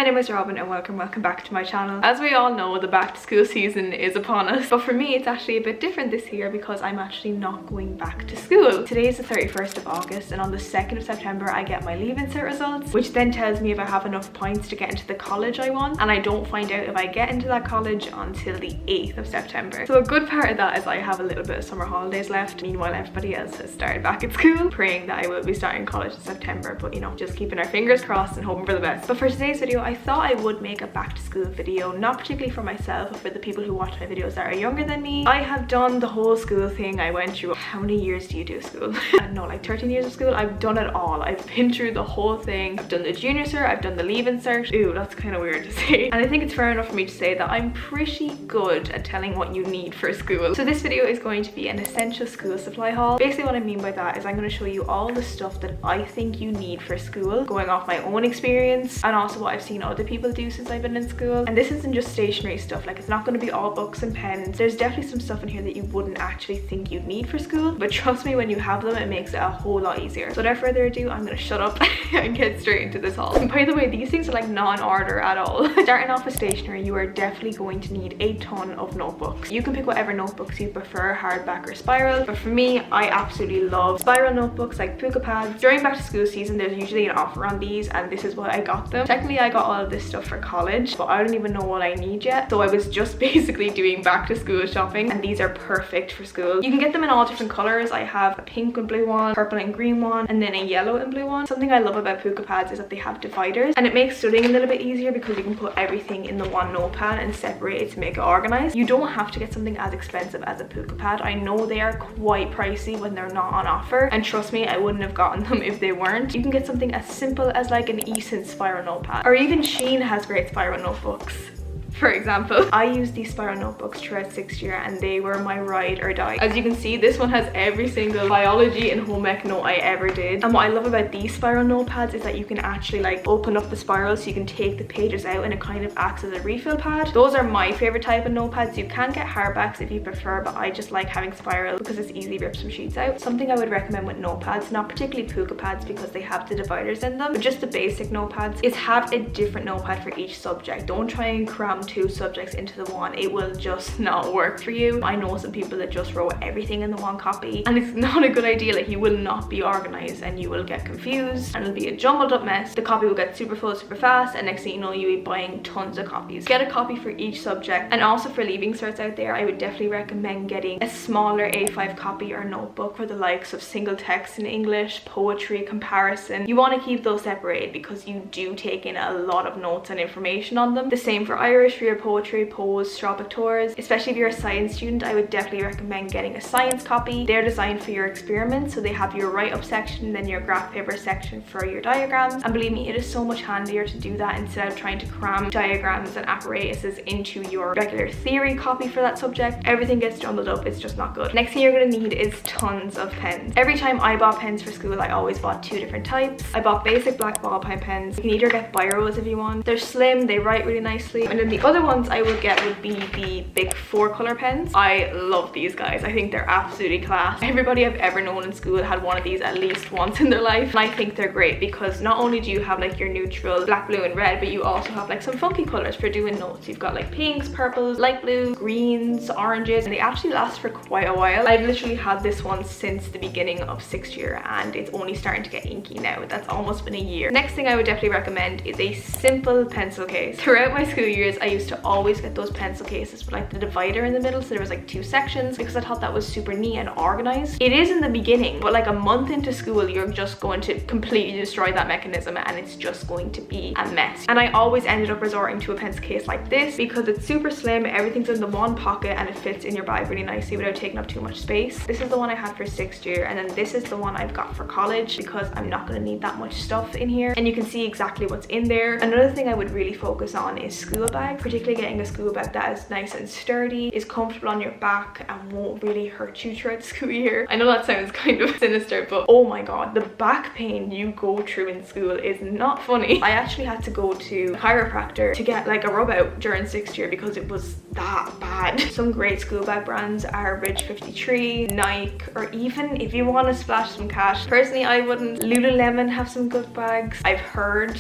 my name is Robin and welcome back to my channel. As we all know, the back to school season is upon us, but for me it's actually a bit different this year because I'm actually not going back to school. Today is the 31st of August and on the 2nd of September I get my leaving cert results, which then tells me if I have enough points to get into the college I want, and I don't find out if I get into that college until the 8th of September. So a good part of that is I have a little bit of summer holidays left. Meanwhile, everybody else has started back at school, praying that I will be starting college in September, but you know, just keeping our fingers crossed and hoping for the best. But for today's video, I thought I would make a back to school video, not particularly for myself, but for the people who watch my videos that are younger than me. I have done the whole school thing. I went through, how many years do you do school? I don't know, like 13 years of school. I've done it all. I've been through the whole thing. I've done the junior cert, I've done the leaving cert. Ooh, that's kind of weird to say. And I think it's fair enough for me to say that I'm pretty good at telling what you need for school. So this video is going to be an essential school supply haul. Basically what I mean by that is I'm going to show you all the stuff that I think you need for school, going off my own experience and also what I've seen other people do since I've been in school. And this isn't just stationery stuff, like it's not going to be all books and pens. There's definitely some stuff in here that you wouldn't actually think you'd need for school, but trust me, when you have them it makes it a whole lot easier. So without further ado, I'm going to shut up and get straight into this haul. And by the way, these things are like non-order at all. Starting off with stationery, you are definitely going to need a ton of notebooks. You can pick whatever notebooks you prefer, hardback or spiral, but for me, I absolutely love spiral notebooks like puka pads. During back to school season, there's usually an offer on these and this is why I got them. Technically I got all of this stuff for college, but I don't even know what I need yet, so I was just basically doing back to school shopping, and these are perfect for school. You can get them in all different colors. I have a pink and blue one, purple and green one, and then a yellow and blue one. Something I love about puka pads is that they have dividers, and it makes studying a little bit easier because you can put everything in the one notepad and separate it to make it organized. You don't have to get something as expensive as a puka pad. I know they are quite pricey when they're not on offer, and trust me, I wouldn't have gotten them if they weren't. You can get something as simple as like an Eason spiral notepad, or even Shein has great spiral notebooks. For example, I used these spiral notebooks throughout 6th year and they were my ride or die. As you can see, this one has every single biology and home ec note I ever did. And what I love about these spiral notepads is that you can actually like open up the spiral so you can take the pages out and it kind of acts as a refill pad. Those are my favorite type of notepads. You can get hardbacks if you prefer, but I just like having spiral because it's easy to rip some sheets out. Something I would recommend with notepads, not particularly puka pads because they have the dividers in them, but just the basic notepads, is have a different notepad for each subject. Don't try and cram 2 subjects into the one. It will just not work for you. I know some people that just wrote everything in the one copy and it's not a good idea. Like, you will not be organized and you will get confused and it'll be a jumbled up mess. The copy will get super full super fast and next thing you know, you'll be buying tons of copies. Get a copy for each subject. And also for leaving certs out there, I would definitely recommend getting a smaller A5 copy or notebook for the likes of single text in English, poetry, comparison. You want to keep those separated because you do take in a lot of notes and information on them. The same for Irish, for your poetry, pose, straw pictures. Especially if you're a science student, I would definitely recommend getting a science copy. They're designed for your experiments, so they have your write-up section, then your graph paper section for your diagrams. And believe me, it is so much handier to do that instead of trying to cram diagrams and apparatuses into your regular theory copy for that subject. Everything gets jumbled up, it's just not good. Next thing you're going to need is tons of pens. Every time I bought pens for school, I always bought 2 different types. I bought basic black ballpoint pens. You can either get biros if you want. They're slim, they write really nicely. And then the other ones I would get would be the big 4 color pens. I love these guys. I think they're absolutely class. Everybody I've ever known in school had one of these at least once in their life, and I think they're great because not only do you have like your neutral black, blue and red, but you also have like some funky colors for doing notes. You've got like pinks, purples, light blue, greens, oranges, and they actually last for quite a while. I've literally had this one since the beginning of 6th year and it's only starting to get inky now. That's almost been a year. Next thing I would definitely recommend is a simple pencil case. Throughout my school years, I used to always get those pencil cases with like the divider in the middle, so there was like 2 sections because I thought that was super neat and organized. It is in the beginning, but like a month into school, you're just going to completely destroy that mechanism and it's just going to be a mess. And I always ended up resorting to a pencil case like this because it's super slim, everything's in the one pocket and it fits in your bag really nicely without taking up too much space. This is the one I had for 6th year, and then this is the one I've got for college because I'm not going to need that much stuff in here, and you can see exactly what's in there. Another thing I would really focus on is school bags. particularly getting a school bag that is nice and sturdy, is comfortable on your back and won't really hurt you throughout the school year. I know that sounds kind of sinister, but oh my god, the back pain you go through in school is not funny. I actually had to go to a chiropractor to get like a rub out during 6th year because it was that bad. Some great school bag brands are Ridge 53, Nike, or even if you want to splash some cash, personally I wouldn't, Lululemon have some good bags. I've heard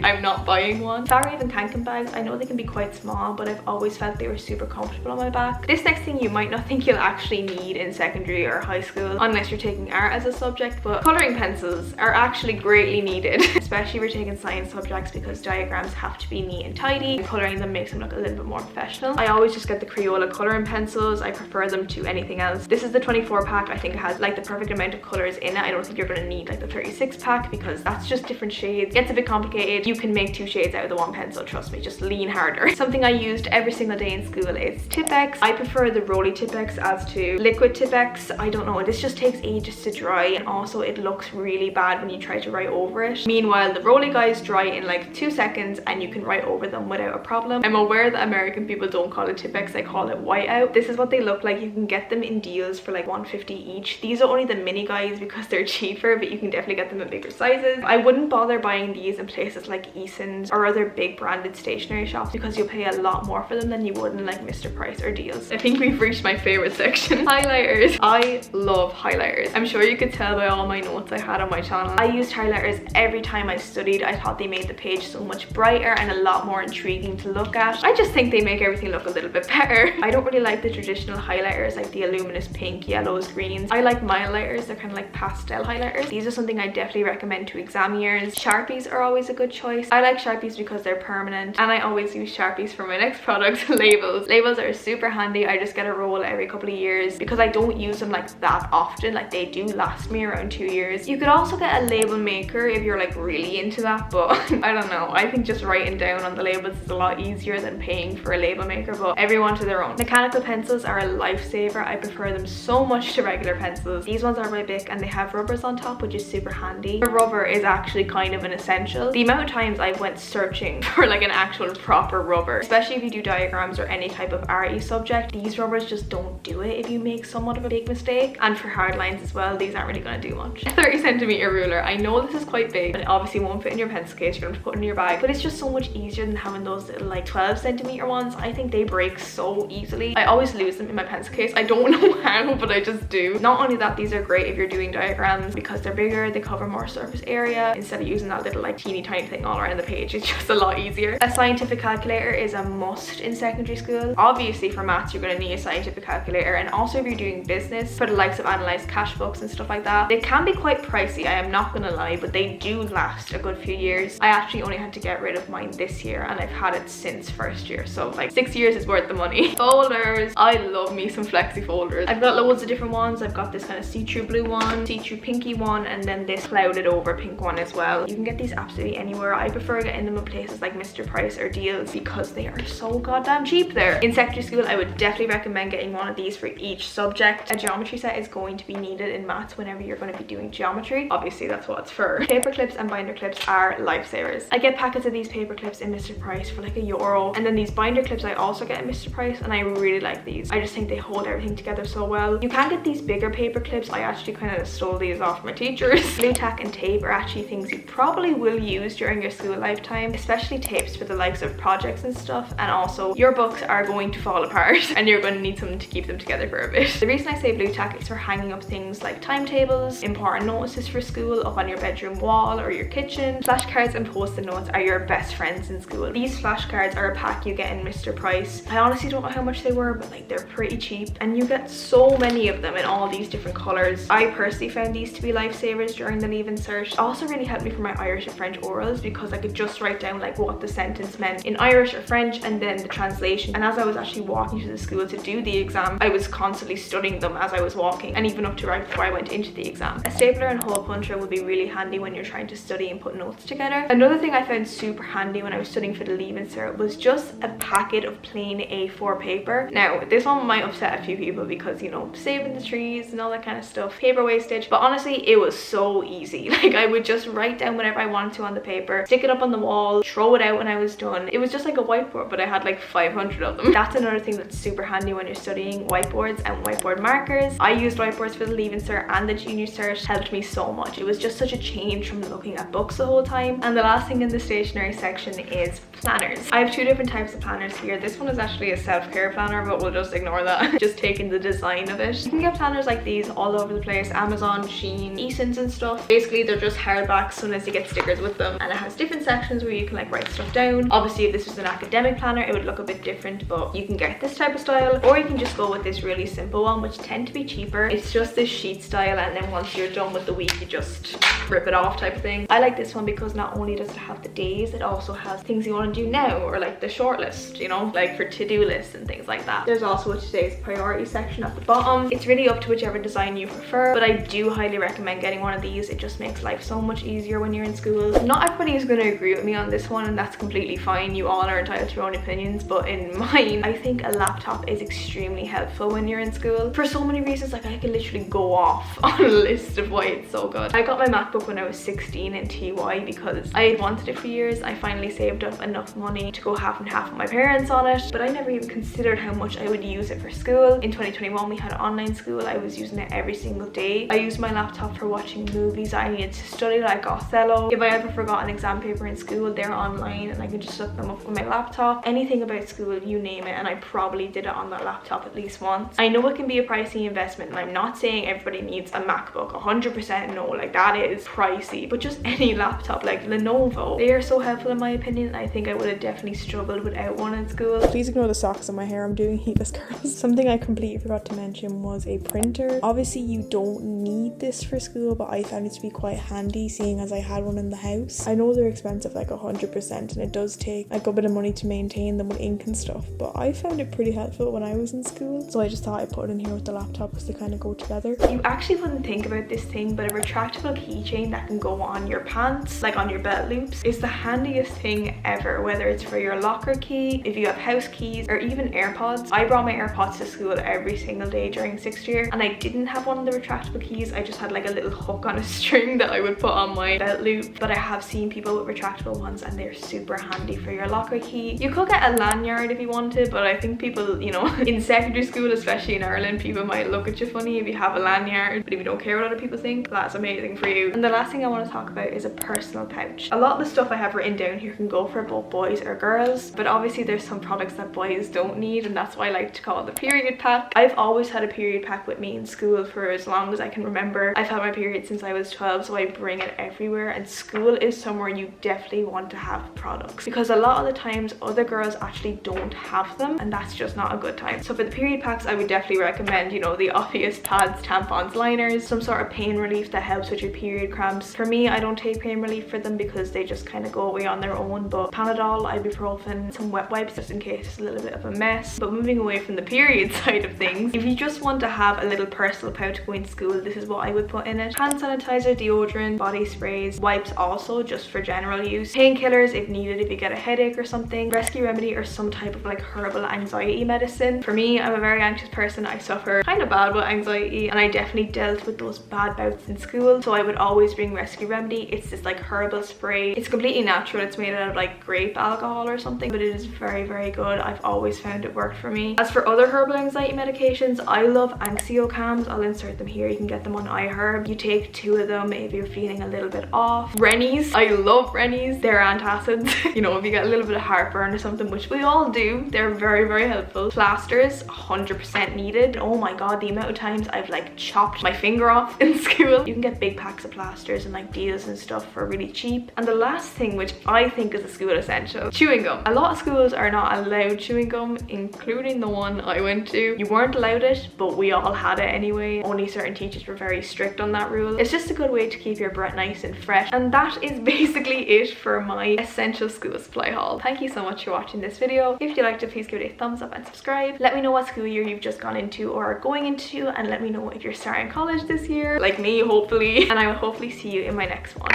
I'm not buying one. Fjallraven kanken bags, I know they can be quite small, but I've always felt they were super comfortable on my back. This next thing you might not think you'll actually need in secondary or high school unless you're taking art as a subject, but colouring pencils are actually greatly needed, especially if you're taking science subjects, because diagrams have to be neat and tidy and colouring them makes them look a little bit more professional. I always just get the Crayola colouring pencils. I prefer them to anything else. This is the 24 pack. I think it has like the perfect amount of colours in it. I don't think you're going to need like the 36 pack because that's just different shades. It gets a bit complicated. You can make 2 shades out of the one pencil, trust me, just lean harder. Something I used every single day in school is Tipp-Ex. I prefer the roly Tipp-Ex as to liquid Tipp-Ex. I don't know, this just takes ages to dry, and also it looks really bad when you try to write over it. Meanwhile, the roly guys dry in like 2 seconds and you can write over them without a problem. I'm aware that American people don't call it Tipp-Ex, they call it whiteout. This is what they look like. You can get them in deals for like $1.50 each. These are only the mini guys because they're cheaper, but you can definitely get them in bigger sizes. I wouldn't bother buying these in places like Eason's or other big branded stationery shops because you'll pay a lot more for them than you would in like Mr. Price or Deals. I think we've reached my favorite section. Highlighters. I love highlighters. I'm sure you could tell by all my notes I had on my channel. I used highlighters every time I studied. I thought they made the page so much brighter and a lot more intriguing to look at. I just think they make everything look a little bit better. I don't really like the traditional highlighters like the Illuminous pink, yellows, greens. I like my highlighters. They're kind of like pastel highlighters. These are something I definitely recommend to exam years. Sharpies are always a good choice. I like Sharpies because they're permanent, and I always use Sharpies for my next product. Labels. Labels are super handy. I just get a roll every couple of years because I don't use them like that often. Like they do last me around 2 years. You could also get a label maker if you're like really into that, but I don't know. I think just writing down on the labels is a lot easier than paying for a label maker, but everyone to their own. Mechanical pencils are a lifesaver. I prefer them so much to regular pencils. These ones are by Bic and they have rubbers on top, which is super handy. A rubber is actually kind of an essential. The amount of times I went searching for like an actual proper rubber, especially if you do diagrams or any type of RE subject, these rubbers just don't do it if you make somewhat of a big mistake. And for hard lines as well, these aren't really going to do much. A 30cm ruler. I know this is quite big and it obviously won't fit in your pencil case. You're going to put it in your bag, but it's just so much easier than having those little like 12cm ones. I think they break so easily. I always lose them in my pencil case. I don't know how, but I just do. Not only that, these are great if you're doing diagrams because they're bigger, they cover more surface area instead of using that little like teeny tiny thing all around the page. It's just a lot easier. A scientific calculator is a must in secondary school. Obviously for maths you're going to need a scientific calculator, and also if you're doing business for the likes of analyzed cash books and stuff like that. They can be quite pricey, I am not going to lie, but they do last a good few years. I actually only had to get rid of mine this year and I've had it since first year, so like 6 years is worth the money. Folders. I love me some flexi folders. I've got loads of different ones. I've got this kind of see-through blue one, see-through pinky one, and then this clouded over pink one as well. You can get these absolutely anywhere. I prefer getting them in places like Mr. Price or Deals because they are so goddamn cheap there. In secondary school I would definitely recommend getting one of these for each subject. A geometry set is going to be needed in maths whenever you're going to be doing geometry. Obviously that's what it's for. Paper clips and binder clips are lifesavers. I get packets of these paper clips in Mr. Price for like €1, and then these binder clips I also get at Mr. Price, and I really like these. I just think they hold everything together so well. You can get these bigger paper clips. I actually kind of stole these off my teachers. Glue, tack and tape are actually things you probably will use during your school lifetime, especially tapes for the likes of projects and stuff, and also your books are going to fall apart and you're going to need something to keep them together for a bit. The reason I say blue tack is for hanging up things like timetables, important notices for school up on your bedroom wall or your kitchen. Flashcards and post-it notes are your best friends in school. These flashcards are a pack you get in Mr. Price. I honestly don't know how much they were, but like they're pretty cheap and you get so many of them in all these different colors. I personally found these to be lifesavers during the leaving cert. It also really helped me for my Irish and French orals because I could just write down like what the sentence meant in Irish or French and then the translation. And as I was actually walking to the school to do the exam, I was constantly studying them as I was walking, and even up to right before I went into the exam. A stapler and hole puncher would be really handy when you're trying to study and put notes together. Another thing I found super handy when I was studying for the leaving cert was just a packet of plain A4 paper. Now this one might upset a few people because, you know, saving the trees and all that kind of stuff, paper wastage, but honestly it was so easy. Like I would just write down whatever I wanted to on the paper, stick it up on the wall, throw it out when I was done. It was just like like a whiteboard, but I had like 500 of them. That's another thing that's super handy when you're studying, whiteboards and whiteboard markers. I used whiteboards for the Leaving Cert and the Junior Cert. Helped me so much. It was just such a change from looking at books the whole time. And the last thing in the stationery section is planners. I have 2 different types of planners here. This one is actually a self-care planner, but we'll just ignore that. Just taking the design of it. You can get planners like these all over the place. Amazon, Shein, Eason's and stuff. Basically, they're just hardback, so unless you get stickers with them. And it has different sections where you can like write stuff down. Obviously, if this was an academic planner, it would look a bit different, but you can get this type of style, or you can just go with this really simple one, which tend to be cheaper. It's just this sheet style, and then once you're done with the week, you just rip it off type of thing. I like this one because not only does it have the days, it also has things you want to do now, or like the short list, you know, like for to-do lists and things like that. There's also a today's priority section at the bottom. It's really up to whichever design you prefer, but I do highly recommend getting one of these. It just makes life so much easier when you're in school. Not everybody is going to agree with me on this one, and that's completely fine. You all are entitled to your own opinions, but in mine, I think a laptop is extremely helpful when you're in school for so many reasons. Like, I can literally go off on a list of why it's so good. I got my MacBook when I was 16 in TY because I had wanted it for years. I finally saved up enough money to go half and half with my parents on it, but I never even considered how much I would use it for school. In 2021, we had online school. I was using it every single day. I used my laptop for watching movies I needed to study, like Othello. If I ever forgot an exam paper in school, they're online and I can just look them up on my laptop. Anything about school, you name it, and I probably did it on that laptop at least once. I know it can be a pricey investment, and I'm not saying everybody needs a MacBook. 100% no, like that is pricey, but just any laptop like Lenovo, they are so helpful in my opinion. I think I would have definitely struggled without one in school. Please ignore the socks on my hair. I'm doing heatless curls. Something I completely forgot to mention was a printer. Obviously you don't need this for school, but I found it to be quite handy seeing as I had one in the house. I know they're expensive, like 100%, and it does take like a bit of money to maintain them with ink and stuff, but I found it pretty helpful when I was in school, so I just thought I'd put it in here with the laptop because they kind of go together. You actually wouldn't think about this thing, but a retractable keychain that can go on your pants, like on your belt loops, is the handiest thing ever, whether it's for your locker key, if you have house keys, or even AirPods. I brought my AirPods to school every single day during 6th year, and I didn't have one of the retractable keys. I just had like a little hook on a string that I would put on my belt loop, but I have seen people with retractable ones and they're super handy for your locker key. You could get a lanyard if you wanted, but I think people, you know, in secondary school, especially in Ireland, people might look at you funny if you have a lanyard, but if you don't care what other people think, that's amazing for you. And the last thing I want to talk about is a personal pouch. A lot of the stuff I have written down here can go for both boys or girls, but obviously there's some products that boys don't need, and that's why I like to call it the period pack. I've always had a period pack with me in school for as long as I can remember. I've had my period since I was 12, so I bring it everywhere, and school is somewhere you definitely want to have products because a lot of the times other girls actually don't have them, and that's just not a good time. So for the period packs, I would definitely recommend, you know, the obvious pads, tampons, liners, some sort of pain relief that helps with your period cramps. For me, I don't take pain relief for them because they just kind of go away on their own, but Panadol, ibuprofen, some wet wipes just in case it's a little bit of a mess. But moving away from the period side of things, if you just want to have a little personal pouch going to school, this is what I would put in it. Hand sanitizer, deodorant, body sprays, wipes also just for general use, painkillers if needed if you get a headache or something, rescue remedy or some type of like herbal anxiety medicine. For me, I'm a very anxious person. I suffer kind of bad with anxiety, and I definitely dealt with those bad bouts in school, so I would always bring rescue remedy. It's this like herbal spray. It's completely natural. It's made out of like grape alcohol or something, but it is very, very good. I've always found it worked for me. As for other herbal anxiety medications, I love Anxiocams. I'll insert them here. You can get them on iHerb. You take 2 of them if you're feeling a little bit off. Rennies, I love Rennies. They're antacids. You know, if you get a little bit of heartburn or something, which we all do, they're very, very helpful. Plasters, 100% needed. Oh my god, the amount of times I've like chopped my finger off in school. You can get big packs of plasters and like deals and stuff for really cheap. And the last thing, which I think is a school essential, chewing gum. A lot of schools are not allowed chewing gum, including the one I went to. You weren't allowed it, but we all had it anyway. Only certain teachers were very strict on that rule. It's just a good way to keep your breath nice and fresh. And that is basically it for my essential school supply haul. Thank you so much for watching this video. If you liked it, please give it a thumbs up and subscribe. Let me know what school year you've just gone into or are going into, and let me know if you're starting college this year, like me, hopefully. And I will hopefully see you in my next one.